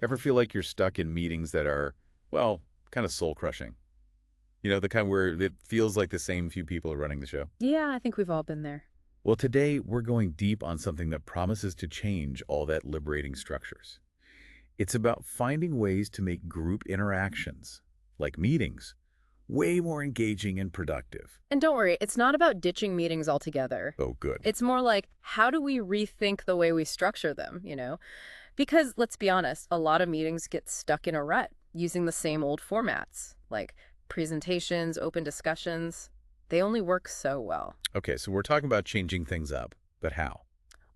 Ever feel like you're stuck in meetings that are, well, kind of soul-crushing? You know, the kind where it feels like the same few people are running the show? Yeah, I think we've all been there. Well, today we're going deep on something that promises to change all that liberating structures. It's about finding ways to make group interactions, like meetings, way more engaging and productive. And don't worry, it's not about ditching meetings altogether. Oh, good. It's more like, how do we rethink the way we structure them? Because let's be honest, a lot of meetings get stuck in a rut using the same old formats, like presentations, open discussions. They only work so well. Okay, so we're talking about changing things up, but how?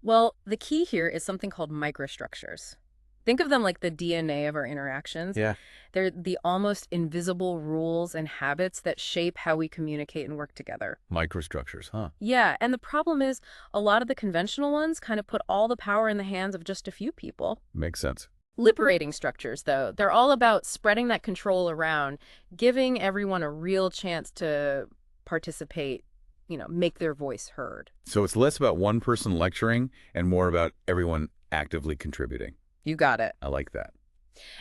Well, the key here is something called microstructures. Think of them like the DNA of our interactions. Yeah. They're the almost invisible rules and habits that shape how we communicate and work together. Microstructures, huh? Yeah, and the problem is a lot of the conventional ones kind of put all the power in the hands of just a few people. Makes sense. Liberating structures, though, they're all about spreading that control around, giving everyone a real chance to participate, make their voice heard. So it's less about one person lecturing and more about everyone actively contributing. You got it. I like that.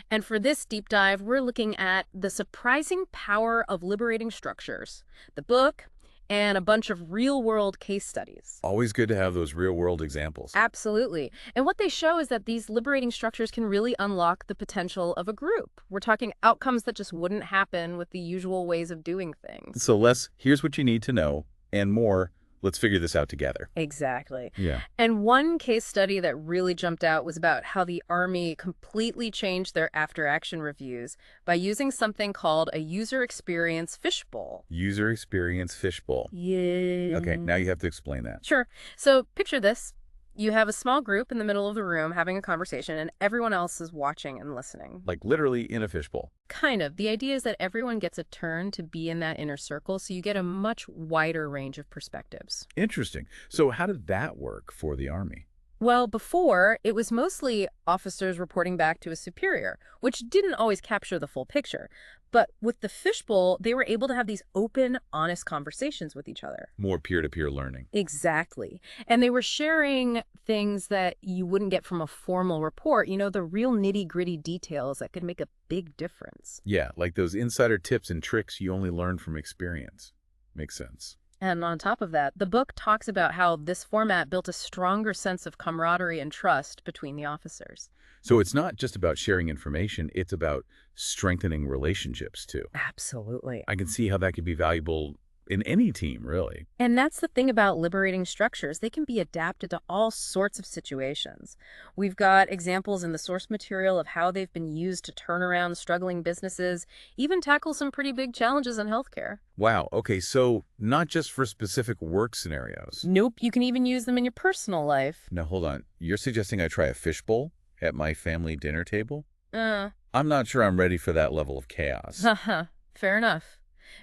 And for this deep dive, we're looking at The Surprising Power of Liberating Structures, the book, and a bunch of real-world case studies. Always good to have those real-world examples. Absolutely. And what they show is that these liberating structures can really unlock the potential of a group. We're talking outcomes that just wouldn't happen with the usual ways of doing things. So here's what you need to know, and more. Let's figure this out together. Exactly. Yeah. And one case study that really jumped out was about how the Army completely changed their after-action reviews by using something called a user experience fishbowl. User experience fishbowl. Yeah. Okay, now you have to explain that. Sure. So picture this. You have a small group in the middle of the room having a conversation, and everyone else is watching and listening. Like literally in a fishbowl. Kind of. The idea is that everyone gets a turn to be in that inner circle, so you get a much wider range of perspectives. Interesting. So how did that work for the Army? Well, before, it was mostly officers reporting back to a superior, which didn't always capture the full picture. But with the fishbowl, they were able to have these open, honest conversations with each other. More peer-to-peer learning. Exactly. And they were sharing things that you wouldn't get from a formal report, the real nitty-gritty details that could make a big difference. Yeah, like those insider tips and tricks you only learn from experience. Makes sense. And on top of that, the book talks about how this format built a stronger sense of camaraderie and trust between the officers. So it's not just about sharing information, it's about strengthening relationships too. Absolutely. I can see how that could be valuable in any team, really. And that's the thing about liberating structures. They can be adapted to all sorts of situations. We've got examples in the source material of how they've been used to turn around struggling businesses, even tackle some pretty big challenges in healthcare. Wow, okay, so not just for specific work scenarios. Nope, you can even use them in your personal life. Now hold on, you're suggesting I try a fishbowl at my family dinner table? I'm not sure I'm ready for that level of chaos. Haha, fair enough.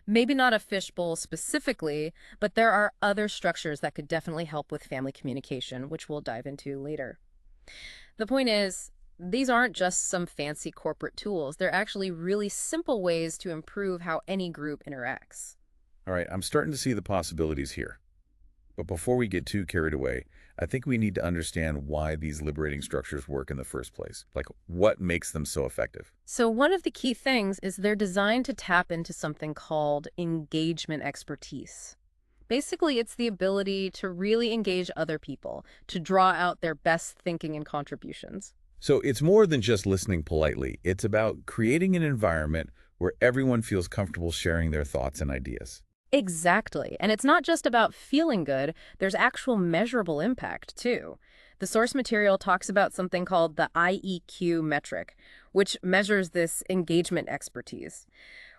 Maybe not a fishbowl specifically, but there are other structures that could definitely help with family communication, which we'll dive into later. The point is, these aren't just some fancy corporate tools. They're actually really simple ways to improve how any group interacts. All right, I'm starting to see the possibilities here. But before we get too carried away, I think we need to understand why these liberating structures work in the first place. Like, what makes them so effective? So one of the key things is they're designed to tap into something called engagement expertise. Basically, it's the ability to really engage other people, to draw out their best thinking and contributions. So it's more than just listening politely. It's about creating an environment where everyone feels comfortable sharing their thoughts and ideas. Exactly. And it's not just about feeling good, there's actual measurable impact, too. The source material talks about something called the IEQ metric, which measures this engagement expertise.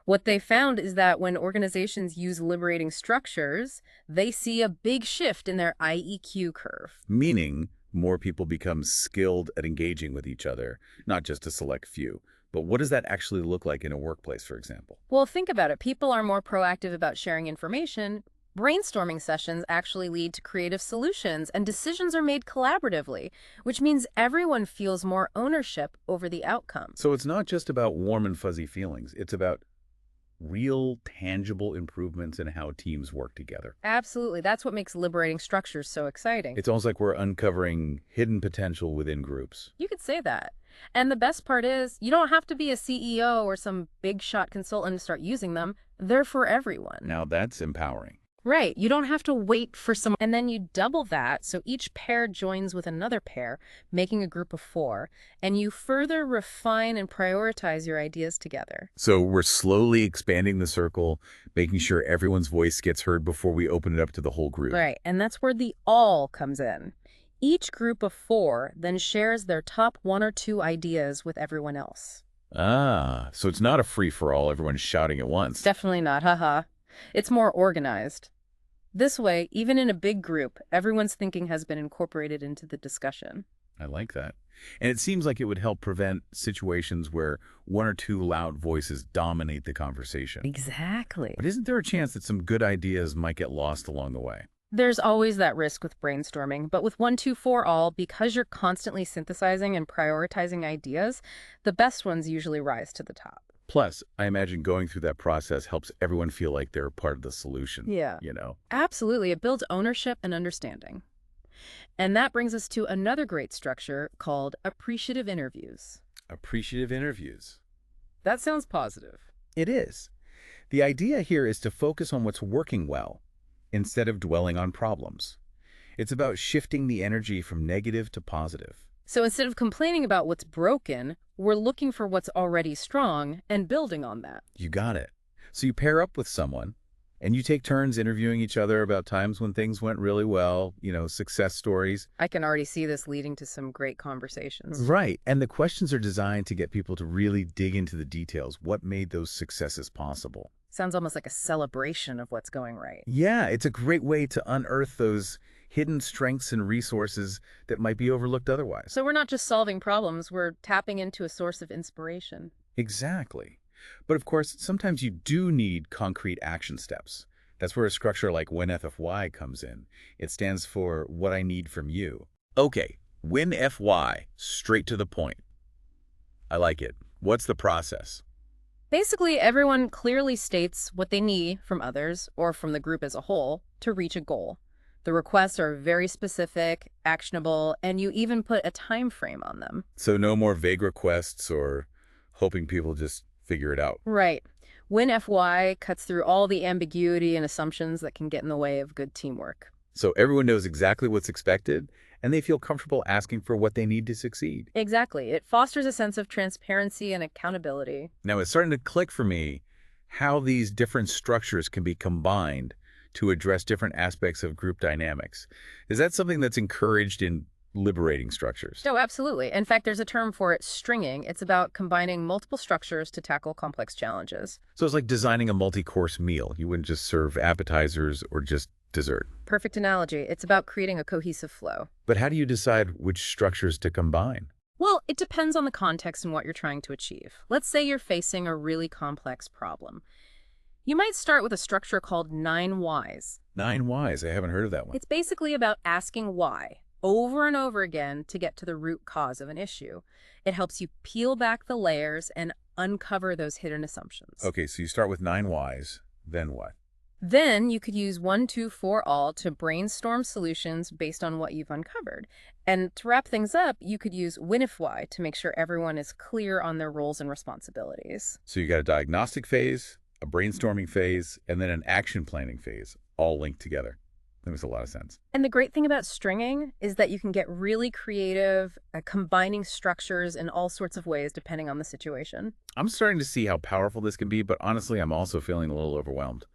What they found is that when organizations use liberating structures, they see a big shift in their IEQ curve. Meaning, more people become skilled at engaging with each other, not just a select few. But what does that actually look like in a workplace, for example? Well, think about it. People are more proactive about sharing information. Brainstorming sessions actually lead to creative solutions, and decisions are made collaboratively, which means everyone feels more ownership over the outcome. So it's not just about warm and fuzzy feelings. It's about real, tangible improvements in how teams work together. Absolutely. That's what makes liberating structures so exciting. It's almost like we're uncovering hidden potential within groups. You could say that. And the best part is, you don't have to be a CEO or some big shot consultant to start using them. They're for everyone. Now that's empowering. Right. You don't have to wait for someone. And then you double that, so each pair joins with another pair, making a group of 4, and you further refine and prioritize your ideas together. So we're slowly expanding the circle, making sure everyone's voice gets heard before we open it up to the whole group. Right. And that's where the all comes in. Each group of 4 then shares their top 1 or 2 ideas with everyone else. Ah, so it's not a free-for-all, everyone's shouting at once. Definitely not, haha. It's more organized. This way, even in a big group, everyone's thinking has been incorporated into the discussion. I like that. And it seems like it would help prevent situations where 1 or 2 loud voices dominate the conversation. Exactly. But isn't there a chance that some good ideas might get lost along the way? There's always that risk with brainstorming, but with 1, 2, 4 all, because you're constantly synthesizing and prioritizing ideas, the best ones usually rise to the top. Plus, I imagine going through that process helps everyone feel like they're part of the solution. Yeah. You know? Absolutely. It builds ownership and understanding. And that brings us to another great structure called appreciative interviews. Appreciative interviews. That sounds positive. It is. The idea here is to focus on what's working well instead of dwelling on problems. It's about shifting the energy from negative to positive. So instead of complaining about what's broken, we're looking for what's already strong and building on that. You got it. So you pair up with someone and you take turns interviewing each other about times when things went really well, success stories. I can already see this leading to some great conversations. Right. And the questions are designed to get people to really dig into the details. What made those successes possible? Sounds almost like a celebration of what's going right. Yeah, it's a great way to unearth those hidden strengths and resources that might be overlooked otherwise. So we're not just solving problems, we're tapping into a source of inspiration. Exactly. But of course, sometimes you do need concrete action steps. That's where a structure like WinFFY comes in. It stands for what I need from you. Okay, WinFY, straight to the point. I like it. What's the process? Basically, everyone clearly states what they need from others, or from the group as a whole, to reach a goal. The requests are very specific, actionable, and you even put a time frame on them. So no more vague requests or hoping people just figure it out. Right. WinFY cuts through all the ambiguity and assumptions that can get in the way of good teamwork. So everyone knows exactly what's expected, and they feel comfortable asking for what they need to succeed. Exactly. It fosters a sense of transparency and accountability. Now, it's starting to click for me how these different structures can be combined to address different aspects of group dynamics. Is that something that's encouraged in liberating structures? Oh, absolutely. In fact, there's a term for it, stringing. It's about combining multiple structures to tackle complex challenges. So it's like designing a multi-course meal. You wouldn't just serve appetizers or just dessert. Perfect analogy. It's about creating a cohesive flow. But how do you decide which structures to combine? Well, it depends on the context and what you're trying to achieve. Let's say you're facing a really complex problem. You might start with a structure called 9 Whys. 9 Whys. I haven't heard of that one. It's basically about asking why over and over again to get to the root cause of an issue. It helps you peel back the layers and uncover those hidden assumptions. Okay, so you start with 9 Whys, then what? Then you could use 1, 2, 4 all to brainstorm solutions based on what you've uncovered. And to wrap things up, you could use WinFY to make sure everyone is clear on their roles and responsibilities. So you got a diagnostic phase, a brainstorming phase, and then an action planning phase, all linked together. That makes a lot of sense. And the great thing about stringing is that you can get really creative, combining structures in all sorts of ways depending on the situation. I'm starting to see how powerful this can be, but honestly, I'm also feeling a little overwhelmed.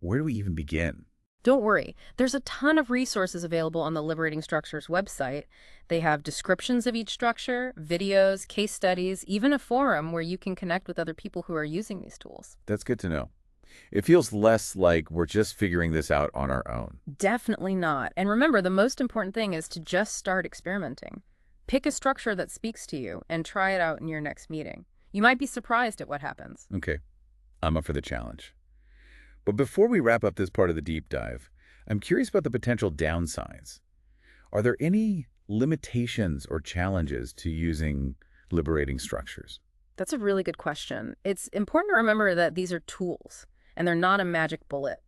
Where do we even begin? Don't worry. There's a ton of resources available on the Liberating Structures website. They have descriptions of each structure, videos, case studies, even a forum where you can connect with other people who are using these tools. That's good to know. It feels less like we're just figuring this out on our own. Definitely not. And remember, the most important thing is to just start experimenting. Pick a structure that speaks to you and try it out in your next meeting. You might be surprised at what happens. Okay, I'm up for the challenge. But before we wrap up this part of the deep dive, I'm curious about the potential downsides. Are there any limitations or challenges to using liberating structures? That's a really good question. It's important to remember that these are tools, and they're not a magic bullet.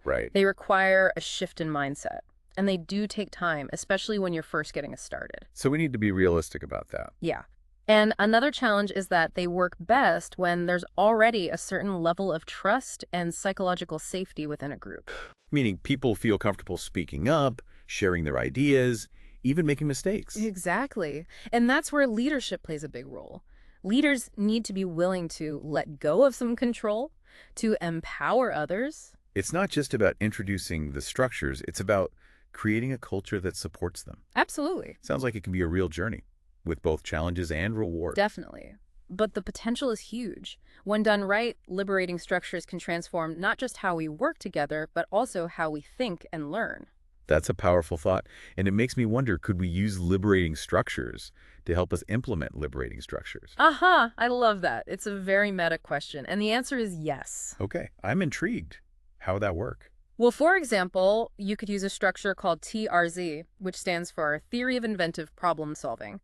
Right. They require a shift in mindset, and they do take time, especially when you're first getting started. So we need to be realistic about that. Yeah. And another challenge is that they work best when there's already a certain level of trust and psychological safety within a group. Meaning people feel comfortable speaking up, sharing their ideas, even making mistakes. Exactly. And that's where leadership plays a big role. Leaders need to be willing to let go of some control, to empower others. It's not just about introducing the structures, it's about creating a culture that supports them. Absolutely. Sounds like it can be a real journey, with both challenges and reward. Definitely. But the potential is huge. When done right, liberating structures can transform not just how we work together, but also how we think and learn. That's a powerful thought, and it makes me wonder, could we use liberating structures to help us implement liberating structures? Aha! I love that. It's a very meta question, and the answer is yes. Okay, I'm intrigued. How would that work? Well, for example, you could use a structure called TRZ, which stands for Theory of Inventive Problem Solving.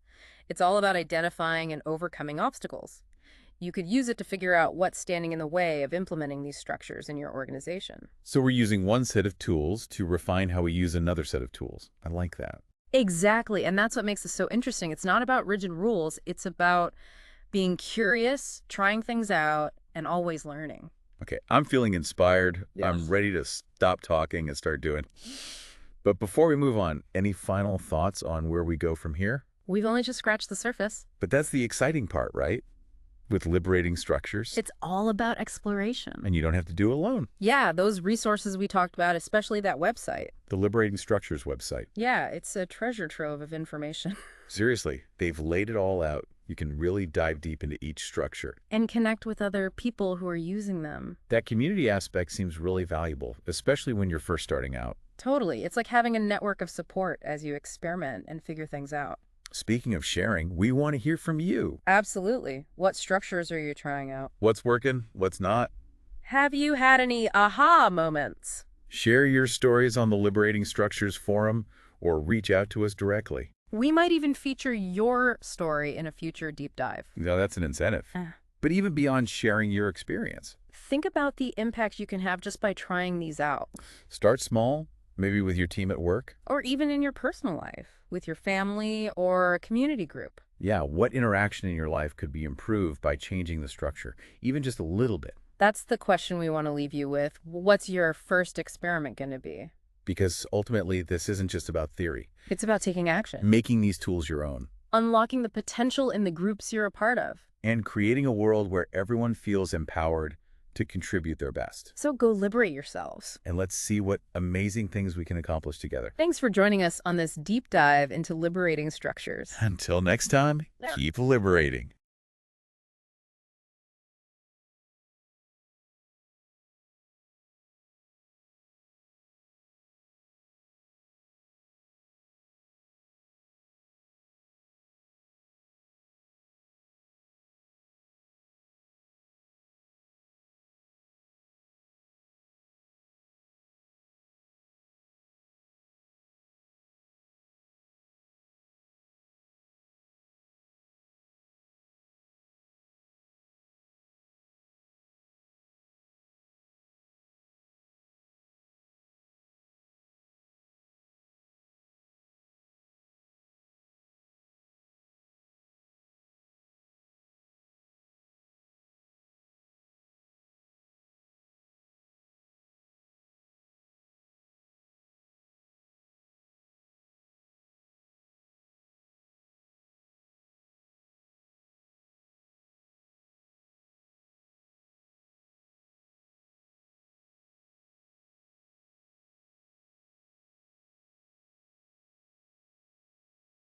It's all about identifying and overcoming obstacles. You could use it to figure out what's standing in the way of implementing these structures in your organization. So we're using one set of tools to refine how we use another set of tools. I like that. Exactly, and that's what makes this so interesting. It's not about rigid rules. It's about being curious, trying things out, and always learning. Okay, I'm feeling inspired. Yes. I'm ready to stop talking and start doing. But before we move on, any final thoughts on where we go from here? We've only just scratched the surface. But that's the exciting part, right? With liberating structures. It's all about exploration. And you don't have to do it alone. Yeah, those resources we talked about, especially that website. The Liberating Structures website. Yeah, it's a treasure trove of information. Seriously, they've laid it all out. You can really dive deep into each structure. And connect with other people who are using them. That community aspect seems really valuable, especially when you're first starting out. Totally. It's like having a network of support as you experiment and figure things out. Speaking of sharing, we want to hear from you. Absolutely. What structures are you trying out? What's working? What's not? Have you had any aha moments? Share your stories on the Liberating Structures forum or reach out to us directly. We might even feature your story in a future deep dive. Now, that's an incentive. But even beyond sharing your experience, Think about the impact you can have just by trying these out. start small, maybe with your team at work. Or even in your personal life, with your family or a community group. Yeah, what interaction in your life could be improved by changing the structure, even just a little bit? That's the question we want to leave you with. What's your first experiment going to be? Because ultimately, this isn't just about theory. It's about taking action. Making these tools your own. Unlocking the potential in the groups you're a part of. And creating a world where everyone feels empowered to contribute their best. So go liberate yourselves. And let's see what amazing things we can accomplish together. Thanks for joining us on this deep dive into liberating structures. Until next time, keep liberating.